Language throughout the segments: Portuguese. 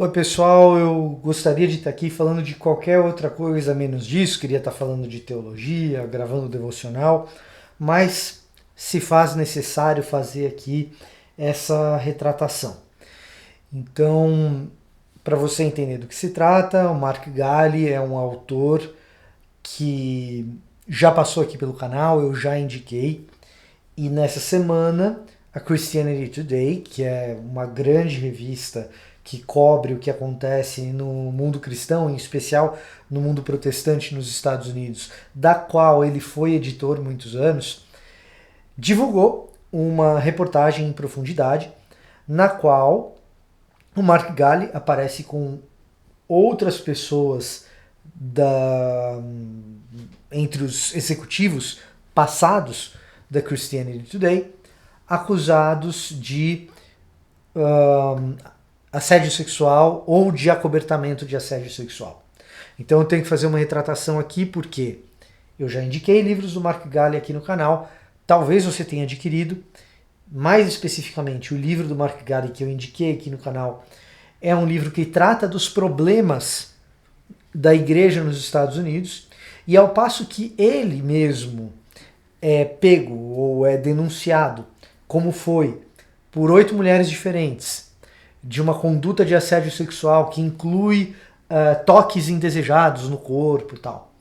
Oi pessoal, eu gostaria de estar aqui falando de qualquer outra coisa menos disso, queria estar falando de teologia, gravando devocional, mas se faz necessário fazer aqui essa retratação. Então, para você entender do que se trata, o Mark Galli é um autor que já passou aqui pelo canal, eu já indiquei, e nessa semana a Christianity Today, que é uma grande revista que cobre o que acontece no mundo cristão, em especial no mundo protestante nos Estados Unidos, da qual ele foi editor muitos anos, divulgou uma reportagem em profundidade na qual o Mark Galli aparece com outras pessoas entre os executivos passados da Christianity Today, acusados de uh, assédio sexual ou de acobertamento de assédio sexual. Então eu tenho que fazer uma retratação aqui porque eu já indiquei livros do Mark Galli aqui no canal, talvez você tenha adquirido. Mais especificamente, o livro do Mark Galli que eu indiquei aqui no canal é um livro que trata dos problemas da igreja nos Estados Unidos, e ao passo que ele mesmo é pego ou é denunciado, como foi, por 8 mulheres diferentes, de uma conduta de assédio sexual que inclui toques indesejados no corpo e tal,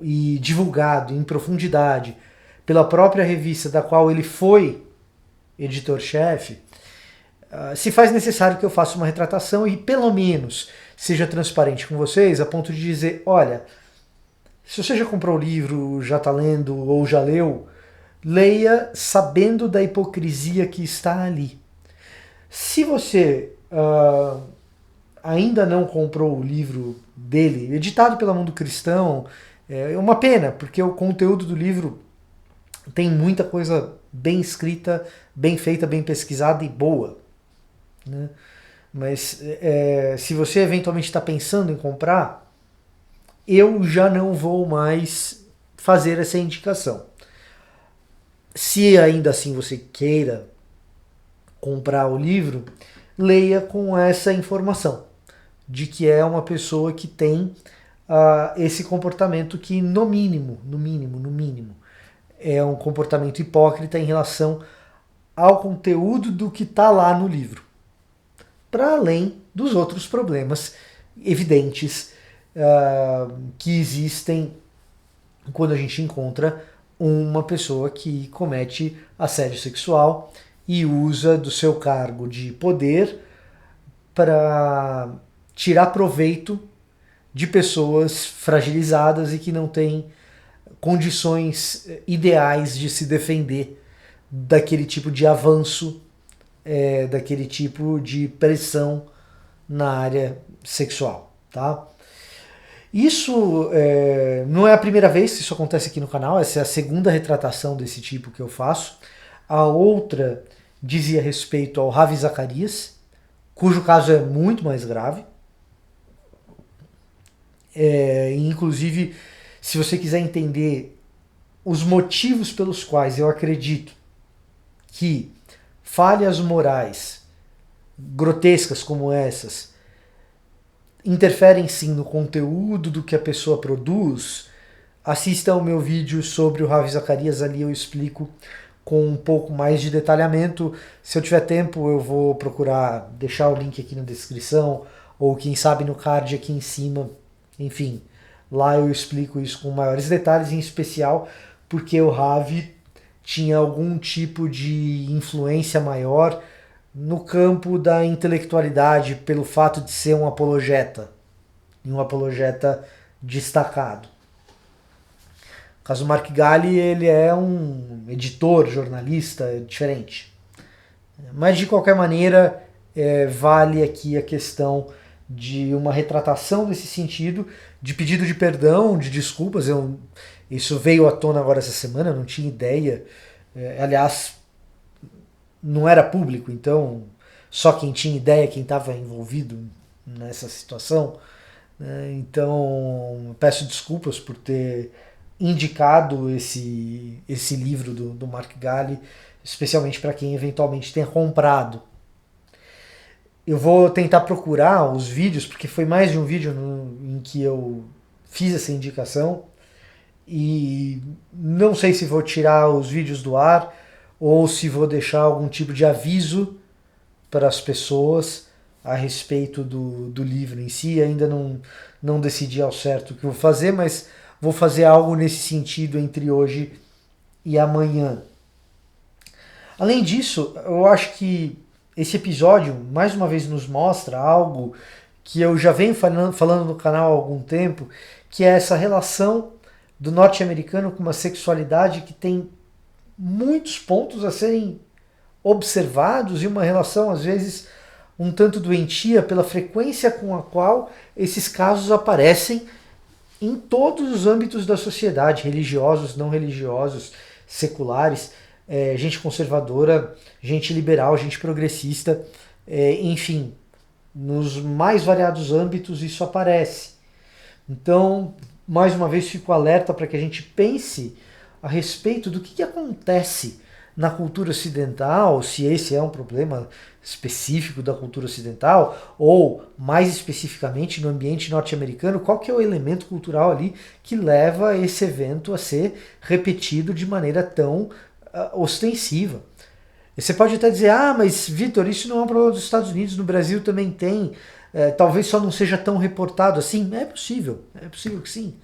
e divulgado em profundidade pela própria revista da qual ele foi editor-chefe, se faz necessário que eu faça uma retratação e pelo menos seja transparente com vocês a ponto de dizer, olha, se você já comprou o livro, já está lendo ou já leu, leia sabendo da hipocrisia que está ali. Se você ainda não comprou o livro dele, editado pela Mundo Cristão, é uma pena, porque o conteúdo do livro tem muita coisa bem escrita, bem feita, bem pesquisada e boa, né? Mas se você eventualmente está pensando em comprar, eu já não vou mais fazer essa indicação. Se ainda assim você queira comprar o livro, leia com essa informação de que é uma pessoa que tem esse comportamento que no mínimo, é um comportamento hipócrita em relação ao conteúdo do que está lá no livro, para além dos outros problemas evidentes que existem quando a gente encontra uma pessoa que comete assédio sexual e usa do seu cargo de poder para tirar proveito de pessoas fragilizadas e que não têm condições ideais de se defender daquele tipo de avanço, daquele tipo de pressão na área sexual, tá? Isso não é a primeira vez que isso acontece aqui no canal, essa é a segunda retratação desse tipo que eu faço. A outra dizia respeito ao Ravi Zacarias, cujo caso é muito mais grave. Inclusive, se você quiser entender os motivos pelos quais eu acredito que falhas morais grotescas como essas interferem sim no conteúdo do que a pessoa produz, assista ao meu vídeo sobre o Ravi Zacarias, ali eu explico com um pouco mais de detalhamento. Se eu tiver tempo, eu vou procurar deixar o link aqui na descrição, ou quem sabe no card aqui em cima. Enfim, lá eu explico isso com maiores detalhes, em especial porque o Ravi tinha algum tipo de influência maior no campo da intelectualidade pelo fato de ser um apologeta, e um apologeta destacado. O caso Mark Galli, ele é um editor, jornalista, diferente. Mas de qualquer maneira, vale aqui a questão de uma retratação nesse sentido, de pedido de perdão, de desculpas. Isso veio à tona agora essa semana, eu não tinha ideia. Aliás, não era público, então só quem tinha ideia, quem estava envolvido nessa situação. Então, peço desculpas por ter indicado esse livro do Mark Galli, especialmente para quem eventualmente tenha comprado. Eu vou tentar procurar os vídeos, porque foi mais de um vídeo em que eu fiz essa indicação, e não sei se vou tirar os vídeos do ar ou se vou deixar algum tipo de aviso para as pessoas a respeito do livro em si. Ainda não decidi ao certo o que vou fazer, mas vou fazer algo nesse sentido entre hoje e amanhã. Além disso, eu acho que esse episódio, mais uma vez, nos mostra algo que eu já venho falando no canal há algum tempo, que é essa relação do norte-americano com uma sexualidade que tem muitos pontos a serem observados e uma relação, às vezes, um tanto doentia pela frequência com a qual esses casos aparecem em todos os âmbitos da sociedade, religiosos, não religiosos, seculares, gente conservadora, gente liberal, gente progressista, enfim, nos mais variados âmbitos isso aparece. Então, mais uma vez, fico alerta para que a gente pense a respeito do que acontece na cultura ocidental, se esse é um problema específico da cultura ocidental, ou mais especificamente no ambiente norte-americano, qual que é o elemento cultural ali que leva esse evento a ser repetido de maneira tão ostensiva. Você pode até dizer, mas Vitor, isso não é um problema dos Estados Unidos, no Brasil também tem, talvez só não seja tão reportado assim. É possível que sim.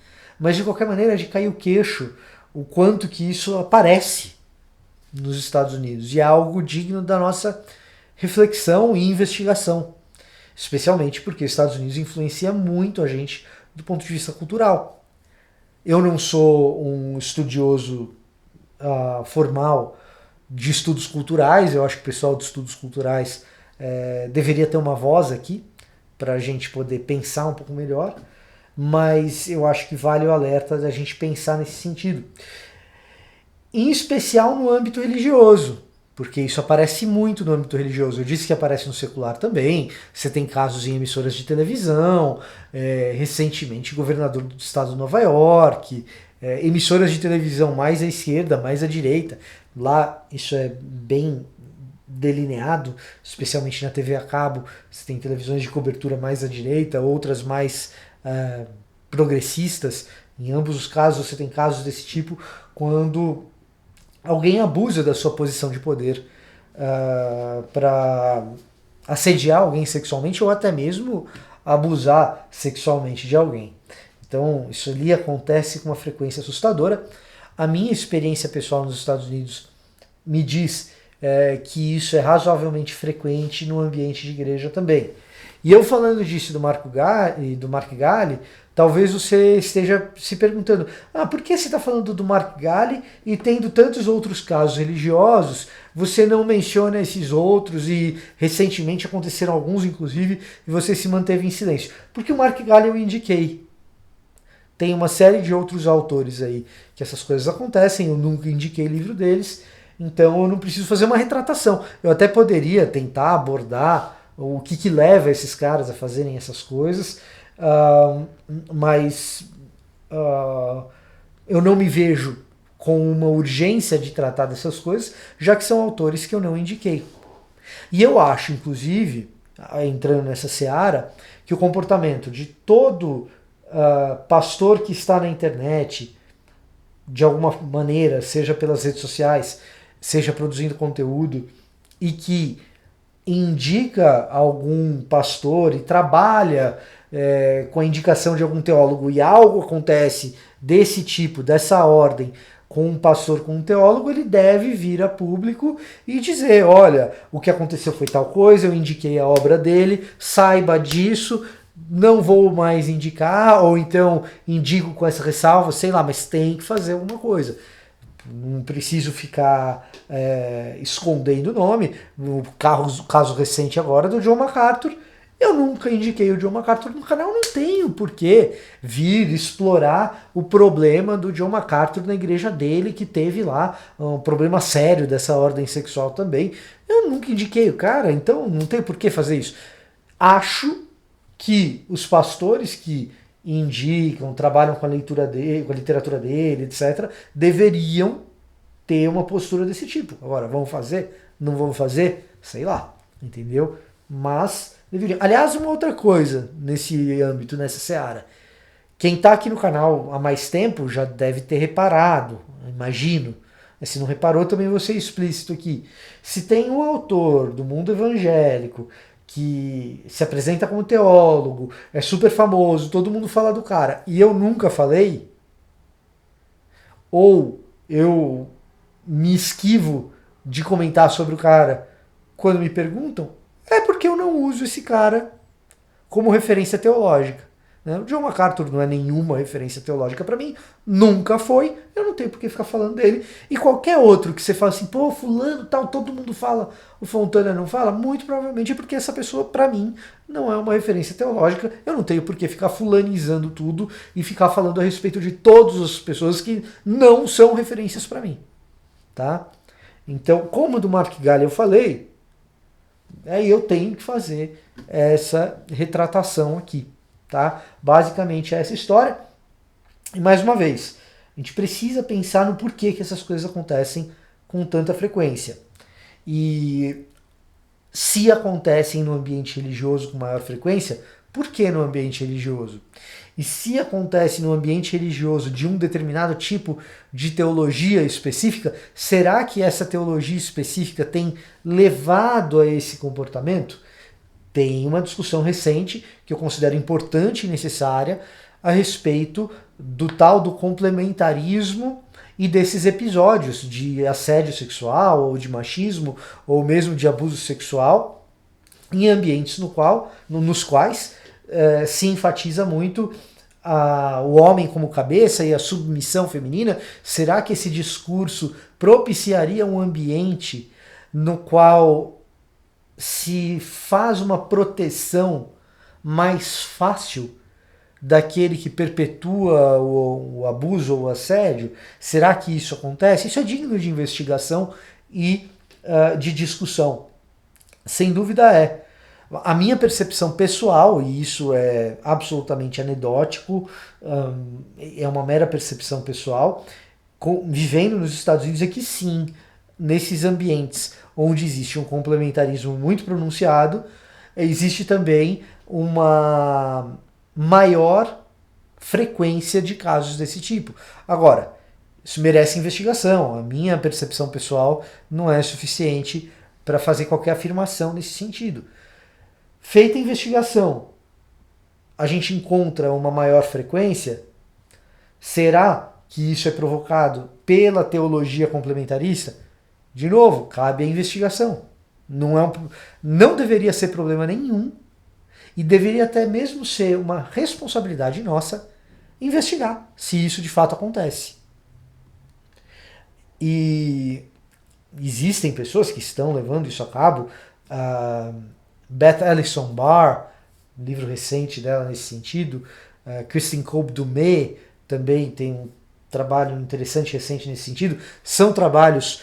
Mas de qualquer maneira, de cair o queixo o quanto que isso aparece nos Estados Unidos. E é algo digno da nossa reflexão e investigação. Especialmente porque os Estados Unidos influencia muito a gente do ponto de vista cultural. Eu não sou um estudioso formal de estudos culturais, eu acho que o pessoal de estudos culturais deveria ter uma voz aqui para a gente poder pensar um pouco melhor, mas eu acho que vale o alerta da gente pensar nesse sentido. Em especial no âmbito religioso, porque isso aparece muito no âmbito religioso. Eu disse que aparece no secular também. Você tem casos em emissoras de televisão, recentemente governador do estado de Nova York, emissoras de televisão mais à esquerda, mais à direita. Lá isso é bem delineado, especialmente na TV a cabo. Você tem televisões de cobertura mais à direita, outras mais progressistas. Em ambos os casos você tem casos desse tipo quando alguém abusa da sua posição de poder para assediar alguém sexualmente ou até mesmo abusar sexualmente de alguém. Então isso ali acontece com uma frequência assustadora. A minha experiência pessoal nos Estados Unidos me diz que isso é razoavelmente frequente no ambiente de igreja também. E eu falando disso do Mark Galli, talvez você esteja se perguntando, por que você está falando do Mark Galli e tendo tantos outros casos religiosos, você não menciona esses outros e recentemente aconteceram alguns, inclusive, e você se manteve em silêncio? Porque o Mark Galli eu indiquei. Tem uma série de outros autores aí que essas coisas acontecem, eu nunca indiquei livro deles, então eu não preciso fazer uma retratação. Eu até poderia tentar abordar o que leva esses caras a fazerem essas coisas, mas eu não me vejo com uma urgência de tratar dessas coisas, já que são autores que eu não indiquei. E eu acho, inclusive, entrando nessa seara, que o comportamento de todo pastor que está na internet, de alguma maneira, seja pelas redes sociais, seja produzindo conteúdo, e que indica algum pastor e trabalha com a indicação de algum teólogo e algo acontece desse tipo, dessa ordem, com um pastor, com um teólogo, ele deve vir a público e dizer, olha, o que aconteceu foi tal coisa, eu indiquei a obra dele, saiba disso, não vou mais indicar, ou então indico com essa ressalva, sei lá, mas tem que fazer alguma coisa. Não preciso ficar escondendo o nome. No caso recente agora do John MacArthur, eu nunca indiquei o John MacArthur no canal, não tenho por que vir explorar o problema do John MacArthur na igreja dele, que teve lá um problema sério dessa ordem sexual também. Eu nunca indiquei o cara, então não tem por que fazer isso. Acho que os pastores que indicam, trabalham com a leitura dele, com a literatura dele, etc., deveriam ter uma postura desse tipo. Agora, vamos fazer? Não vamos fazer? Sei lá, entendeu? mas deveriam. Aliás, uma outra coisa nesse âmbito, nessa seara. Quem está aqui no canal há mais tempo já deve ter reparado, imagino. Se não reparou, também vou ser explícito aqui. Se tem um autor do mundo evangélico que se apresenta como teólogo, é super famoso, todo mundo fala do cara, e eu nunca falei, ou eu me esquivo de comentar sobre o cara quando me perguntam, é porque eu não uso esse cara como referência teológica. O John MacArthur não é nenhuma referência teológica para mim, nunca foi, eu não tenho por que ficar falando dele. E qualquer outro que você fala assim, pô, fulano tal, todo mundo fala, o Fontana não fala, muito provavelmente é porque essa pessoa, para mim, não é uma referência teológica, eu não tenho por que ficar fulanizando tudo e ficar falando a respeito de todas as pessoas que não são referências para mim. Tá? Então, como do Mark Galli eu falei, aí eu tenho que fazer essa retratação aqui. Tá? Basicamente é essa história. E mais uma vez, a gente precisa pensar no porquê que essas coisas acontecem com tanta frequência. E se acontecem no ambiente religioso com maior frequência, por que no ambiente religioso? E se acontece no ambiente religioso de um determinado tipo de teologia específica, será que essa teologia específica tem levado a esse comportamento? Tem uma discussão recente que eu considero importante e necessária a respeito do tal do complementarismo e desses episódios de assédio sexual ou de machismo ou mesmo de abuso sexual em ambientes nos quais se enfatiza muito o homem como cabeça e a submissão feminina. Será que esse discurso propiciaria um ambiente no qual se faz uma proteção mais fácil daquele que perpetua o abuso ou o assédio? Será que isso acontece? Isso é digno de investigação e de discussão. Sem dúvida é. A minha percepção pessoal, e isso é absolutamente anedótico, é uma mera percepção pessoal, vivendo nos Estados Unidos, é que sim, nesses ambientes onde existe um complementarismo muito pronunciado, existe também uma maior frequência de casos desse tipo. Agora, isso merece investigação. A minha percepção pessoal não é suficiente para fazer qualquer afirmação nesse sentido. Feita a investigação, a gente encontra uma maior frequência? Será que isso é provocado pela teologia complementarista? De novo, cabe a investigação. Não deveria ser problema nenhum e deveria até mesmo ser uma responsabilidade nossa investigar se isso de fato acontece. E existem pessoas que estão levando isso a cabo. Beth Allison Barr, um livro recente dela nesse sentido, Christine Kolb-Dumé também tem um trabalho interessante recente nesse sentido. São trabalhos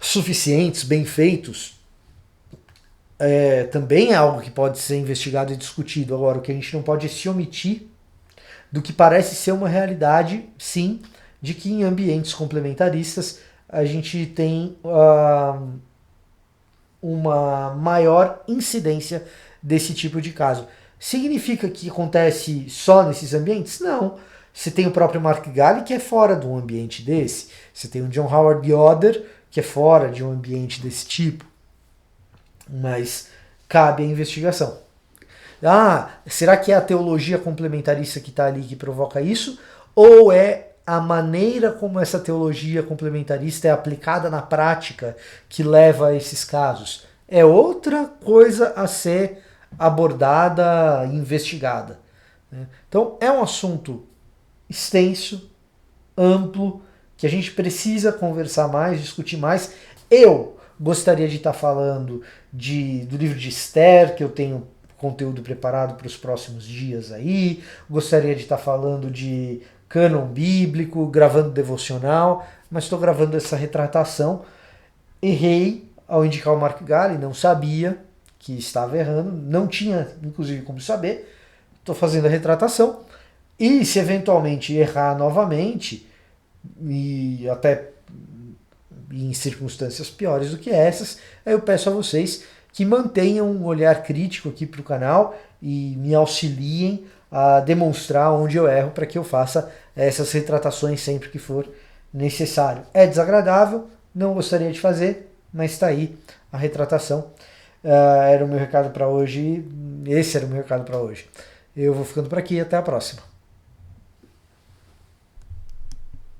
suficientes, bem feitos. Também é algo que pode ser investigado e discutido. Agora, o que a gente não pode é se omitir do que parece ser uma realidade, sim, de que em ambientes complementaristas a gente tem uma maior incidência desse tipo de caso. Significa que acontece só nesses ambientes? Não. Você tem o próprio Mark Galli, que é fora de um ambiente desse. Você tem o John Howard Yoder, que é fora de um ambiente desse tipo. Mas cabe a investigação. Será que é a teologia complementarista que está ali que provoca isso? Ou é a maneira como essa teologia complementarista é aplicada na prática que leva a esses casos? É outra coisa a ser abordada e investigada. Então é um assunto extenso, amplo, que a gente precisa conversar mais, discutir mais. Eu gostaria de estar falando do livro de Esther, que eu tenho conteúdo preparado para os próximos dias aí. Gostaria de estar falando de cânon bíblico, gravando devocional, mas estou gravando essa retratação. Errei ao indicar o Mark Galli, não sabia que estava errando, não tinha inclusive como saber. Estou fazendo a retratação. E se eventualmente errar novamente, e até em circunstâncias piores do que essas, aí eu peço a vocês que mantenham um olhar crítico aqui para o canal e me auxiliem a demonstrar onde eu erro para que eu faça essas retratações sempre que for necessário. É desagradável, não gostaria de fazer, mas está aí a retratação. Era o meu recado para hoje. Esse era o meu recado para hoje. Eu vou ficando por aqui, até a próxima.